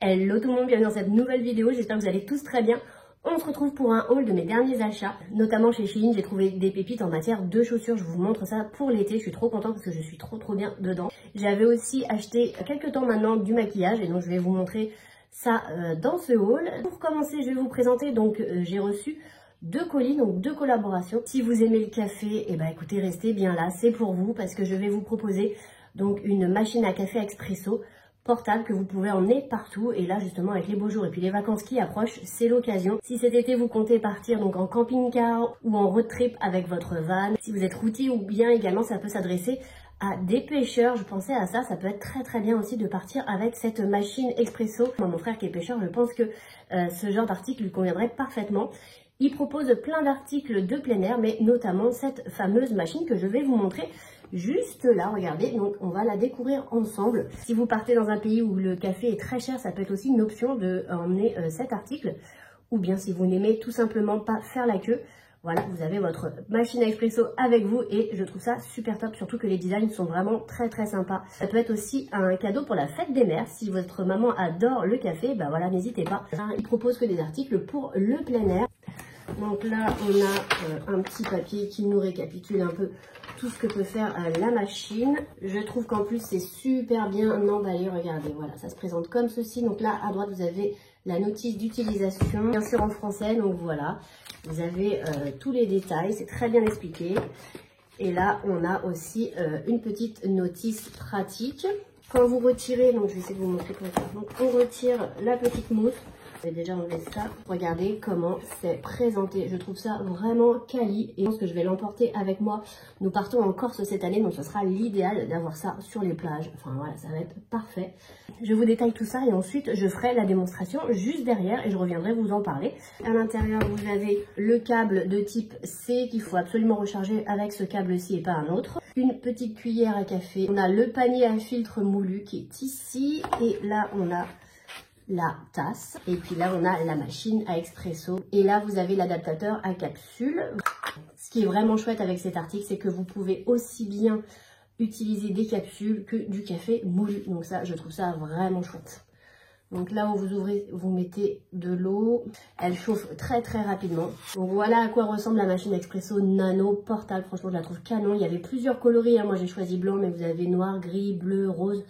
Hello tout le monde, bienvenue dans cette nouvelle vidéo, j'espère que vous allez tous très bien. On se retrouve pour un haul de mes derniers achats, notamment chez Shein. J'ai trouvé des pépites en matière de chaussures, je vous montre ça pour l'été, je suis trop contente parce que je suis trop bien dedans. J'avais aussi acheté quelques temps maintenant du maquillage et donc je vais vous montrer ça dans ce haul. Pour commencer, je vais vous présenter, donc j'ai reçu 2 colis, donc 2 collaborations. Si vous aimez le café, et écoutez, restez bien là, c'est pour vous parce que je vais vous proposer donc une machine à café expresso portable que vous pouvez emmener partout. Et là justement avec les beaux jours et puis les vacances qui approchent, c'est l'occasion. Si cet été vous comptez partir donc en camping-car ou en road trip avec votre van, si vous êtes routier ou bien également ça peut s'adresser à des pêcheurs, je pensais à ça, ça peut être très bien aussi de partir avec cette machine expresso. Moi, mon frère qui est pêcheur, je pense que ce genre d'article lui conviendrait parfaitement. Il propose plein d'articles de plein air, mais notamment cette fameuse machine que je vais vous montrer juste là, regardez, donc on va la découvrir ensemble. Si vous partez dans un pays où le café est très cher, ça peut être aussi une option de emmener cet article, ou bien si vous n'aimez tout simplement pas faire la queue, voilà, vous avez votre machine à expresso avec vous et je trouve ça super top, surtout que les designs sont vraiment très sympas. Ça peut être aussi un cadeau pour la fête des mères, si votre maman adore le café, bah voilà, n'hésitez pas. Il propose que des articles pour le plein air. Donc là, on a un petit papier qui nous récapitule un peu tout ce que peut faire la machine. Je trouve qu'en plus, c'est super bien emballé. Regardez, voilà, ça se présente comme ceci. Donc là, à droite, vous avez la notice d'utilisation, bien sûr en français. Donc voilà, vous avez tous les détails, c'est très bien expliqué. Et là, on a aussi une petite notice pratique. Quand vous retirez, donc je vais essayer de vous montrer comment faire. Donc on retire la petite mousse. Je vais déjà enlever ça. Regardez comment c'est présenté. Je trouve ça vraiment quali et je pense que je vais l'emporter avec moi. Nous partons en Corse cette année, donc ce sera l'idéal d'avoir ça sur les plages. Enfin voilà, ça va être parfait. Je vous détaille tout ça et ensuite je ferai la démonstration juste derrière et je reviendrai vous en parler. À l'intérieur, vous avez le câble de type C qu'il faut absolument recharger avec ce câble-ci et pas un autre. Une petite cuillère à café. On a le panier à filtre moulu qui est ici et là on a la tasse et puis là on a la machine à expresso et là vous avez l'adaptateur à capsule. Ce qui est vraiment chouette avec cet article, c'est que vous pouvez aussi bien utiliser des capsules que du café moulu, donc ça je trouve ça vraiment chouette. Donc là où vous ouvrez, vous mettez de l'eau, elle chauffe très rapidement. Donc voilà à quoi ressemble la machine expresso nano portable, franchement je la trouve canon. Il y avait plusieurs coloris, moi j'ai choisi blanc, mais vous avez noir, gris, bleu, rose.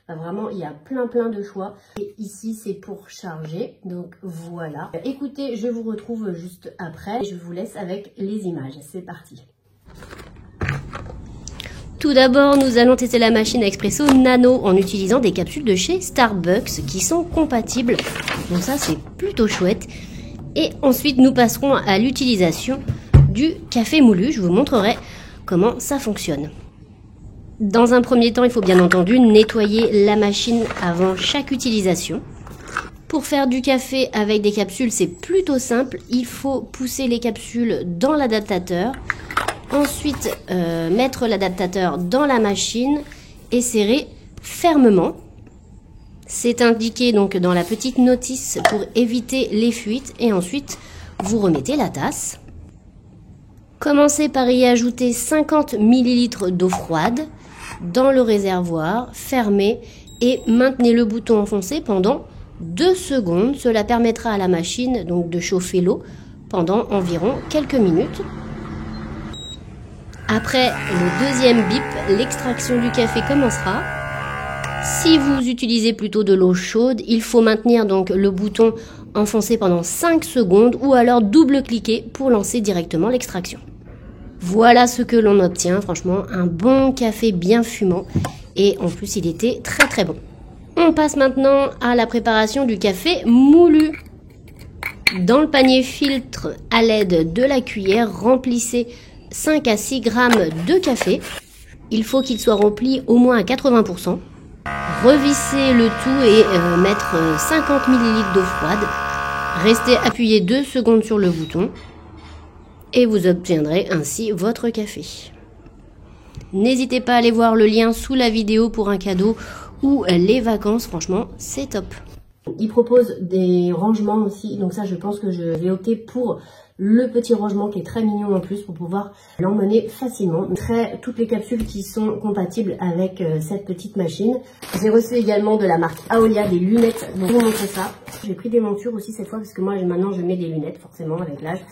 Enfin, vraiment, il y a plein de choix. Et ici, c'est pour charger. Donc voilà. Écoutez, je vous retrouve juste après. Je vous laisse avec les images. C'est parti. Tout d'abord, nous allons tester la machine à expresso nano en utilisant des capsules de chez Starbucks qui sont compatibles. Donc ça, c'est plutôt chouette. Et ensuite, nous passerons à l'utilisation du café moulu. Je vous montrerai comment ça fonctionne. Dans un premier temps, il faut bien entendu nettoyer la machine avant chaque utilisation. Pour faire du café avec des capsules, c'est plutôt simple. Il faut pousser les capsules dans l'adaptateur. Ensuite, mettre l'adaptateur dans la machine et serrer fermement. C'est indiqué donc dans la petite notice pour éviter les fuites. Et ensuite, vous remettez la tasse. Commencez par y ajouter 50 ml d'eau froide dans le réservoir, fermez et maintenez le bouton enfoncé pendant 2 secondes. Cela permettra à la machine donc de chauffer l'eau pendant environ quelques minutes. Après le deuxième bip, l'extraction du café commencera. Si vous utilisez plutôt de l'eau chaude, il faut maintenir donc le bouton enfoncé pendant 5 secondes ou alors double-cliquer pour lancer directement l'extraction. Voilà ce que l'on obtient, franchement, un bon café bien fumant et en plus il était très bon. On passe maintenant à la préparation du café moulu. Dans le panier filtre à l'aide de la cuillère, remplissez 5 à 6 grammes de café. Il faut qu'il soit rempli au moins à 80%. Revissez le tout et mettre 50 ml d'eau froide. Restez appuyé 2 secondes sur le bouton. Et vous obtiendrez ainsi votre café. N'hésitez pas à aller voir le lien sous la vidéo pour un cadeau ou les vacances, franchement c'est top. Il propose des rangements aussi, donc ça je pense que je vais opter pour le petit rangement qui est très mignon en plus pour pouvoir l'emmener facilement. Toutes les capsules qui sont compatibles avec cette petite machine. J'ai reçu également de la marque Aolia des lunettes, donc je vous montre ça. J'ai pris des montures aussi cette fois parce que moi maintenant je mets des lunettes forcément avec l'âge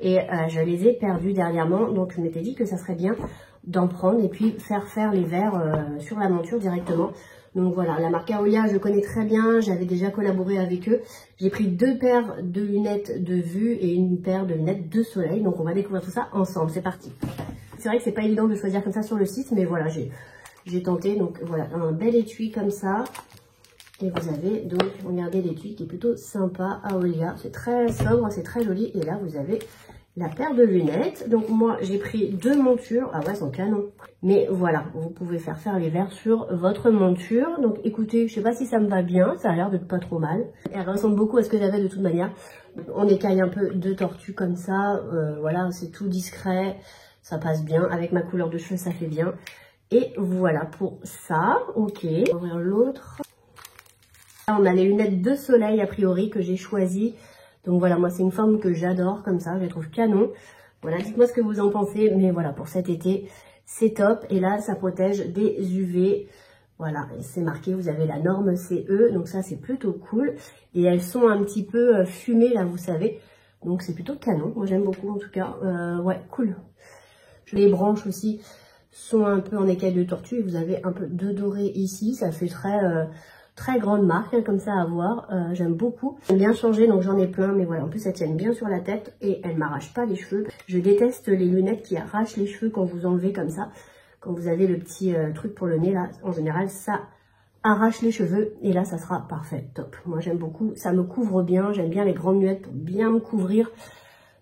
et je les ai perdues dernièrement, donc je m'étais dit que ça serait bien d'en prendre et puis faire les verres sur la monture directement. Donc voilà, la marque Aolia, je connais très bien, j'avais déjà collaboré avec eux. J'ai pris 2 paires de lunettes de vue et une paire de lunettes de soleil. Donc on va découvrir tout ça ensemble, c'est parti. C'est vrai que c'est pas évident de choisir comme ça sur le site, mais voilà, j'ai tenté. Donc voilà, un bel étui comme ça. Et vous avez donc, regardez l'étui qui est plutôt sympa, Aolia. C'est très sobre, c'est très joli. Et là, vous avez la paire de lunettes. Donc moi, j'ai pris 2 montures. Ah ouais, elles sont canon. Mais voilà, vous pouvez faire les verres sur votre monture. Donc écoutez, je sais pas si ça me va bien. Ça a l'air d'être pas trop mal. Elle ressemble beaucoup à ce que j'avais de toute manière. On écaille un peu de tortue comme ça. Voilà, c'est tout discret. Ça passe bien. Avec ma couleur de cheveux, ça fait bien. Et voilà pour ça. Ok, on va ouvrir l'autre. Là, on a les lunettes de soleil a priori que j'ai choisies. Donc voilà, moi c'est une forme que j'adore comme ça, je les trouve canon. Voilà, dites-moi ce que vous en pensez, mais voilà, pour cet été, c'est top. Et là, ça protège des UV. Voilà, c'est marqué, vous avez la norme CE, donc ça c'est plutôt cool. Et elles sont un petit peu fumées là, vous savez. Donc c'est plutôt canon, moi j'aime beaucoup en tout cas. Ouais, cool. Les branches aussi sont un peu en écaille de tortue et vous avez un peu de doré ici, ça fait très grande marque, hein, comme ça à voir. J'aime beaucoup. J'aime bien changer, donc j'en ai plein, mais voilà, en plus elles tiennent bien sur la tête et elles m'arrachent pas les cheveux. Je déteste les lunettes qui arrachent les cheveux quand vous enlevez comme ça. Quand vous avez le petit truc pour le nez là, en général ça arrache les cheveux et là ça sera parfait, top. Moi j'aime beaucoup, ça me couvre bien, j'aime bien les grandes lunettes pour bien me couvrir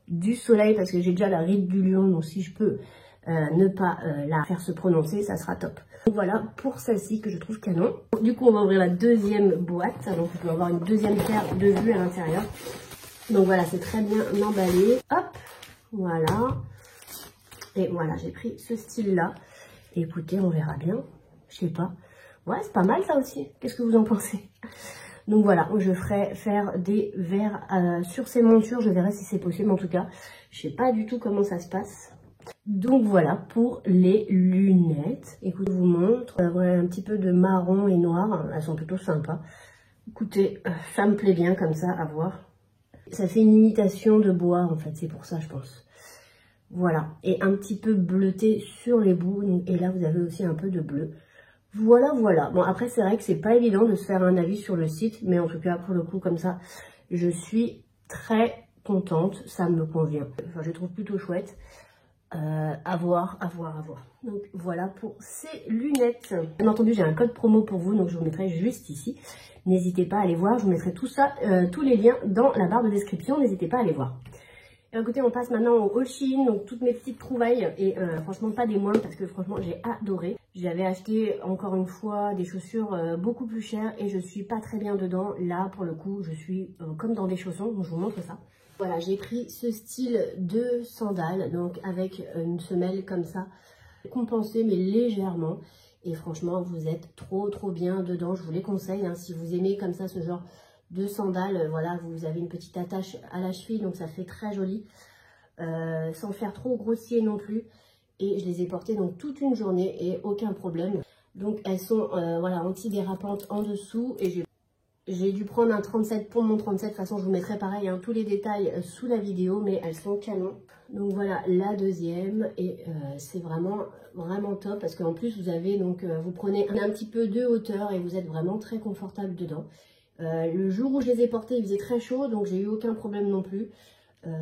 du soleil parce que j'ai déjà la ride du lion, donc si je peux ne pas la faire se prononcer, ça sera top. Donc voilà pour celle-ci que je trouve canon. Du coup on va ouvrir la deuxième boîte, donc on peut avoir une deuxième paire de vues à l'intérieur. Donc voilà, c'est très bien emballé. Hop, voilà. Et voilà, j'ai pris ce style-là. Écoutez, on verra bien. Je sais pas. Ouais, c'est pas mal ça aussi. Qu'est-ce que vous en pensez? Donc voilà, je ferai faire des verres sur ces montures. Je verrai si c'est possible. En tout cas, je sais pas du tout comment ça se passe. Donc voilà pour les lunettes. Écoutez, je vous montre. Voilà, un petit peu de marron et noir. Elles sont plutôt sympas. Écoutez, ça me plaît bien comme ça à voir. Ça fait une imitation de bois en fait. C'est pour ça, je pense. Voilà. Et un petit peu bleuté sur les bouts. Et là, vous avez aussi un peu de bleu. Voilà, voilà. Bon, après, c'est vrai que c'est pas évident de se faire un avis sur le site. Mais en tout cas, pour le coup, comme ça, je suis très contente. Ça me convient. Enfin, je les trouve plutôt chouettes. À voir. Donc voilà pour ces lunettes. Bien entendu, j'ai un code promo pour vous, donc je vous mettrai juste ici. N'hésitez pas à aller voir, je vous mettrai tout ça, tous les liens dans la barre de description. N'hésitez pas à aller voir. Et écoutez, on passe maintenant au haul Shein, donc toutes mes petites trouvailles et franchement pas des moindres parce que franchement j'ai adoré. J'avais acheté encore une fois des chaussures beaucoup plus chères et je suis pas très bien dedans. Là pour le coup, je suis comme dans des chaussons, donc je vous montre ça. Voilà, j'ai pris ce style de sandales, donc avec une semelle comme ça, compensée mais légèrement. Et franchement, vous êtes trop bien dedans, je vous les conseille. Hein, si vous aimez comme ça ce genre de sandales, voilà, vous avez une petite attache à la cheville, donc ça fait très joli. Sans faire trop grossier non plus. Et je les ai portées donc toute une journée et aucun problème. Donc elles sont voilà, antidérapantes en dessous et j'ai dû prendre un 37 pour mon 37, de toute façon je vous mettrai pareil tous les détails sous la vidéo, mais elles sont canon. Donc voilà la deuxième et c'est vraiment top parce qu'en plus vous avez donc vous prenez un petit peu de hauteur et vous êtes vraiment très confortable dedans. Le jour où je les ai portées il faisait très chaud donc j'ai eu aucun problème non plus.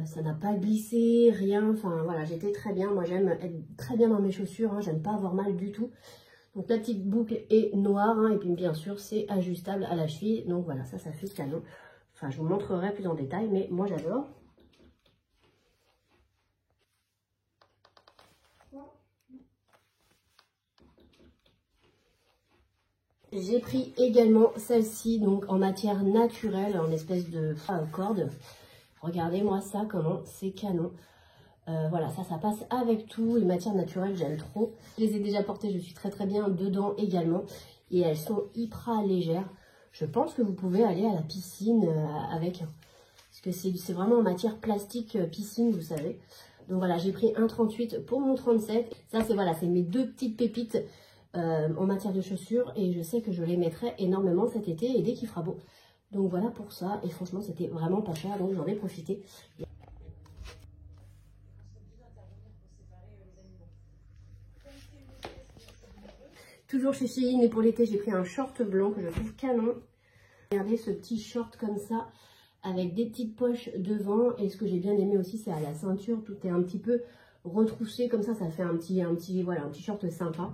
Ça n'a pas glissé, rien, enfin voilà j'étais très bien, moi j'aime être très bien dans mes chaussures, hein, j'aime pas avoir mal du tout. Donc la petite boucle est noire hein, et puis bien sûr c'est ajustable à la cheville. Donc voilà, ça fait canon. Enfin je vous montrerai plus en détail mais moi j'adore. J'ai pris également celle-ci donc en matière naturelle, en espèce de corde. Regardez moi ça comment c'est canon. Voilà, ça passe avec tout. Les matières naturelles, j'aime trop. Je les ai déjà portées, je suis très bien dedans également. Et elles sont hyper légères. Je pense que vous pouvez aller à la piscine avec. Parce parce que c'est vraiment en matière plastique piscine, vous savez. Donc voilà, j'ai pris un 38 pour mon 37. Ça, c'est voilà, c'est mes deux petites pépites en matière de chaussures. Et je sais que je les mettrai énormément cet été et dès qu'il fera beau. Donc voilà pour ça. Et franchement, c'était vraiment pas cher, donc j'en ai profité. Toujours chez Shein, et pour l'été, j'ai pris un short blanc que je trouve canon. Regardez ce petit short comme ça, avec des petites poches devant. Et ce que j'ai bien aimé aussi, c'est à la ceinture, tout est un petit peu retroussé comme ça fait voilà, un petit short sympa.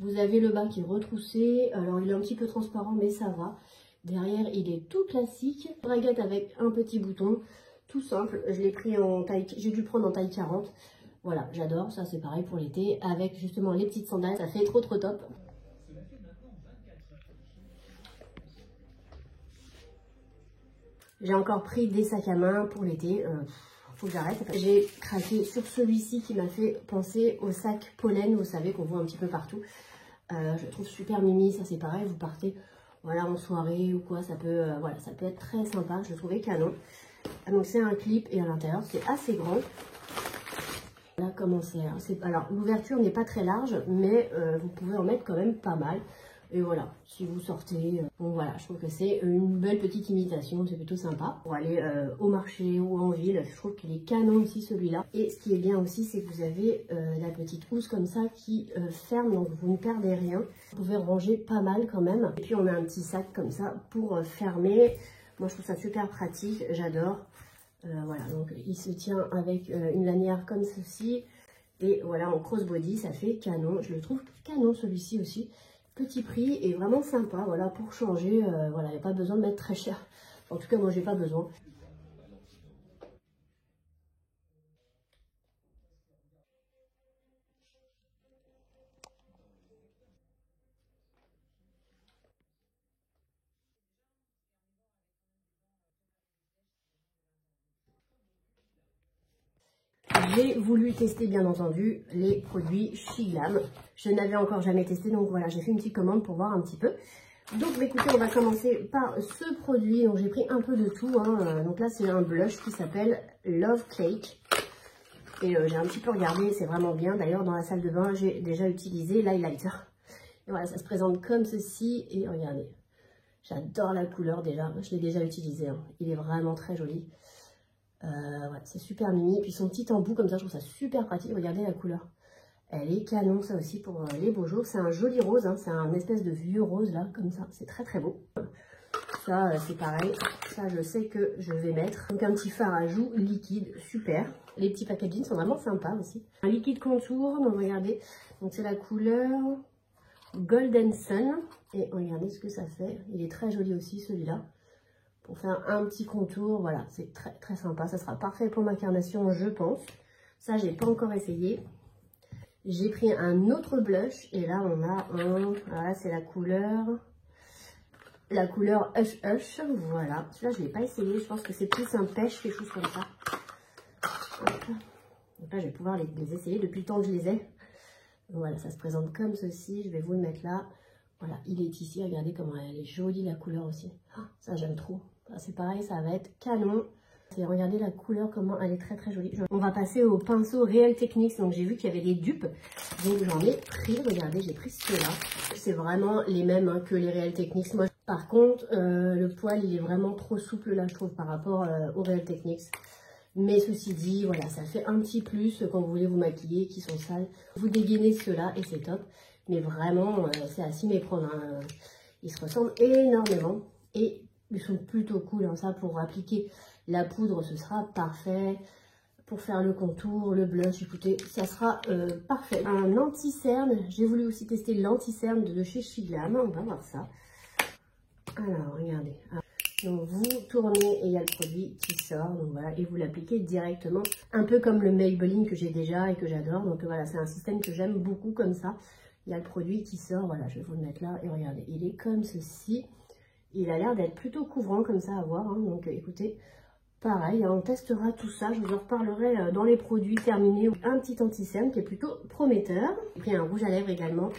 Vous avez le bas qui est retroussé, alors il est un petit peu transparent mais ça va. Derrière il est tout classique, braguette avec un petit bouton, tout simple. Je l'ai pris en taille, j'ai dû le prendre en taille 40. Voilà, j'adore, ça c'est pareil pour l'été, avec justement les petites sandales, ça fait trop top. J'ai encore pris des sacs à main pour l'été, faut que j'arrête. J'ai craqué sur celui-ci qui m'a fait penser au sac pollen, vous savez, qu'on voit un petit peu partout. Je trouve super mimi, ça c'est pareil, vous partez voilà, en soirée ou quoi, ça peut, voilà, ça peut être très sympa, je le trouvais canon. Donc c'est un clip et à l'intérieur c'est assez grand. Là comment c'est, alors l'ouverture n'est pas très large, mais vous pouvez en mettre quand même pas mal. Et voilà, si vous sortez, bon voilà, je trouve que c'est une belle petite imitation, c'est plutôt sympa. Pour aller au marché ou en ville, je trouve qu'il est canon aussi celui-là. Et ce qui est bien aussi, c'est que vous avez la petite housse comme ça qui ferme, donc vous ne perdez rien. Vous pouvez ranger pas mal quand même. Et puis on a un petit sac comme ça pour fermer. Moi je trouve ça super pratique, j'adore. Voilà, donc il se tient avec une lanière comme ceci. Et voilà, en crossbody, ça fait canon. Je le trouve canon celui-ci aussi. Petit prix et vraiment sympa, voilà, pour changer, voilà, il n'y a pas besoin de mettre très cher. En tout cas, moi, j'ai pas besoin. J'ai voulu tester, bien entendu, les produits Shiglam. Je n'avais encore jamais testé, donc voilà, j'ai fait une petite commande pour voir un petit peu. Donc, écoutez, on va commencer par ce produit. Donc, j'ai pris un peu de tout, hein. Donc là, c'est un blush qui s'appelle Love Cake. Et j'ai un petit peu regardé, c'est vraiment bien. D'ailleurs, dans la salle de bain, j'ai déjà utilisé l'highlighter. Et voilà, ça se présente comme ceci. Et regardez, j'adore la couleur déjà. Je l'ai déjà utilisé, hein. Il est vraiment très joli. Ouais, c'est super mimi. Puis son petit embout comme ça, je trouve ça super pratique. Regardez la couleur. Elle est canon, ça aussi, pour les beaux jours. C'est un joli rose, hein. C'est un espèce de vieux rose, là, comme ça. C'est très beau. Ça, c'est pareil. Ça, je sais que je vais mettre. Donc, un petit fard à joues liquide, super. Les petits packaging sont vraiment sympas aussi. Un liquide contour, donc regardez. Donc, c'est la couleur Golden Sun. Et regardez ce que ça fait. Il est très joli aussi, celui-là. Pour faire un petit contour, voilà, c'est très sympa. Ça sera parfait pour ma carnation, je pense. Ça, j'ai pas encore essayé. J'ai pris un autre blush. Et là, on a un... Voilà, c'est la couleur Hush Hush. Voilà. Celui-là, je l'ai pas essayé. Je pense que c'est plus un pêche, quelque chose comme ça. Donc là, je vais pouvoir les essayer depuis le temps que je les ai. Donc voilà, ça se présente comme ceci. Je vais vous le mettre là. Voilà, il est ici. Regardez comment elle est jolie, la couleur aussi. Oh, ça, j'aime trop. C'est pareil, ça va être canon. Et regardez la couleur, comment elle est très jolie. On va passer au pinceau Real Techniques. Donc j'ai vu qu'il y avait des dupes. Donc j'en ai pris. Regardez, j'ai pris ceux-là. C'est vraiment les mêmes, hein, que les Real Techniques. Moi, par contre, le poil, il est vraiment trop souple là, je trouve, par rapport aux Real Techniques. Mais ceci dit, voilà, ça fait un petit plus quand vous voulez vous maquiller, qui sont sales. Vous dégainez ceux-là et c'est top. Mais vraiment, c'est à s'y méprendre, hein. Ils se ressemblent énormément. Et ils sont plutôt cool, hein. Ça, pour appliquer la poudre, ce sera parfait. Pour faire le contour, le blush, écoutez, ça sera parfait. Un anti-cerne. J'ai voulu aussi tester l'anti-cerne de chez Shiglam. On va voir ça. Alors, regardez. Donc, vous tournez et il y a le produit qui sort. Donc, voilà, et vous l'appliquez directement. Un peu comme le Maybelline que j'ai déjà et que j'adore. Donc, voilà, c'est un système que j'aime beaucoup comme ça. Il y a le produit qui sort. Voilà, je vais vous le mettre là. Et regardez, il est comme ceci. Il a l'air d'être plutôt couvrant comme ça à voir, hein. Donc, écoutez, pareil, hein, on testera tout ça. Je vous en reparlerai dans les produits terminés. Un petit anti-cerne qui est plutôt prometteur. J'ai pris un rouge à lèvres également.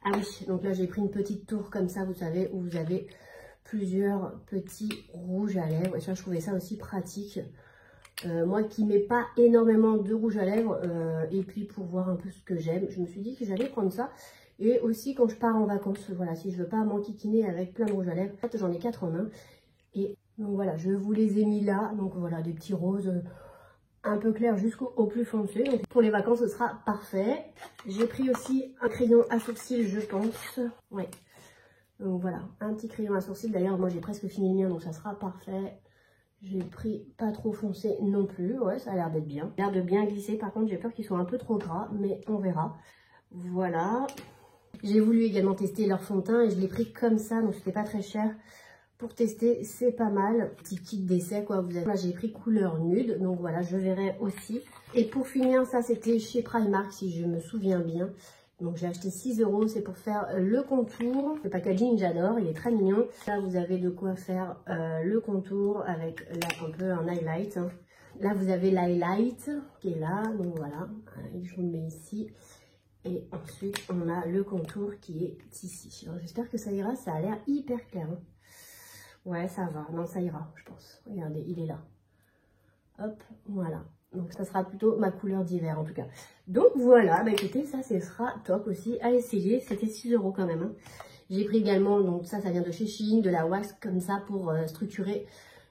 Ah oui, donc là, j'ai pris une petite tour comme ça, vous savez, où vous avez plusieurs petits rouges à lèvres. Et ça, je trouvais ça aussi pratique. Moi qui mets pas énormément de rouge à lèvres, et puis pour voir un peu ce que j'aime, je me suis dit que j'allais prendre ça. Et aussi quand je pars en vacances, voilà, si je veux pas m'enquiquiner avec plein de rouge à lèvres, en fait, j'en ai 4 en un. Et donc voilà, je vous les ai mis là. Donc voilà, des petits roses un peu clairs jusqu'au plus foncé. Donc pour les vacances, ce sera parfait. J'ai pris aussi un crayon à sourcils, je pense. Ouais. Donc voilà, un petit crayon à sourcils. D'ailleurs, moi j'ai presque fini le mien, donc ça sera parfait. J'ai pris pas trop foncé non plus. Ouais, ça a l'air d'être bien. Ça a l'air de bien glisser. Par contre, j'ai peur qu'ils soient un peu trop gras, mais on verra. Voilà. J'ai voulu également tester leur fond de teint et je l'ai pris comme ça, donc c'était pas très cher. Pour tester, c'est pas mal. Petit kit d'essai, quoi. Vous avez... Là, j'ai pris couleur nude, donc voilà, je verrai aussi. Et pour finir, ça, c'était chez Primark, si je me souviens bien. Donc, j'ai acheté 6 €, c'est pour faire le contour. Le packaging, j'adore, il est très mignon. Là, vous avez de quoi faire le contour avec là, un peu un highlight. Hein. Là, vous avez l'highlight qui est là, donc voilà. Je vous le mets ici. Et ensuite, on a le contour qui est ici. J'espère que ça ira, ça a l'air hyper clair. Hein. Ouais, ça va. Non, ça ira, je pense. Regardez, il est là. Hop, voilà. Donc, ça sera plutôt ma couleur d'hiver, en tout cas. Donc, voilà. Bah, écoutez, ça, ce sera top aussi à essayer. C'était 6 € quand même. Hein. J'ai pris également, donc ça vient de chez Shein, de la wax comme ça pour structurer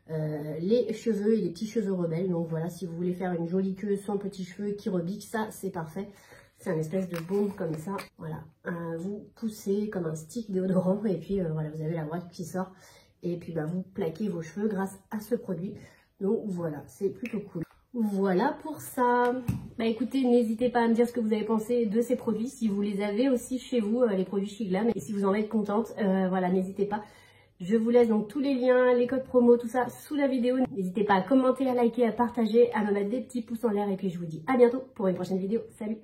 les cheveux et les petits cheveux rebelles. Donc, voilà, si vous voulez faire une jolie queue sans petits cheveux qui rebiquent, ça, c'est parfait. C'est un espèce de baume comme ça. Voilà. Vous poussez comme un stick déodorant et puis, voilà, vous avez la wax qui sort. Et puis, bah, vous plaquez vos cheveux grâce à ce produit. Donc, voilà, c'est plutôt cool. Voilà pour ça. Bah, écoutez, n'hésitez pas à me dire ce que vous avez pensé de ces produits. Si vous les avez aussi chez vous, les produits SheGlam. Et si vous en êtes contente, voilà, n'hésitez pas. Je vous laisse donc tous les liens, les codes promo, tout ça sous la vidéo. N'hésitez pas à commenter, à liker, à partager, à me mettre des petits pouces en l'air. Et puis, je vous dis à bientôt pour une prochaine vidéo. Salut!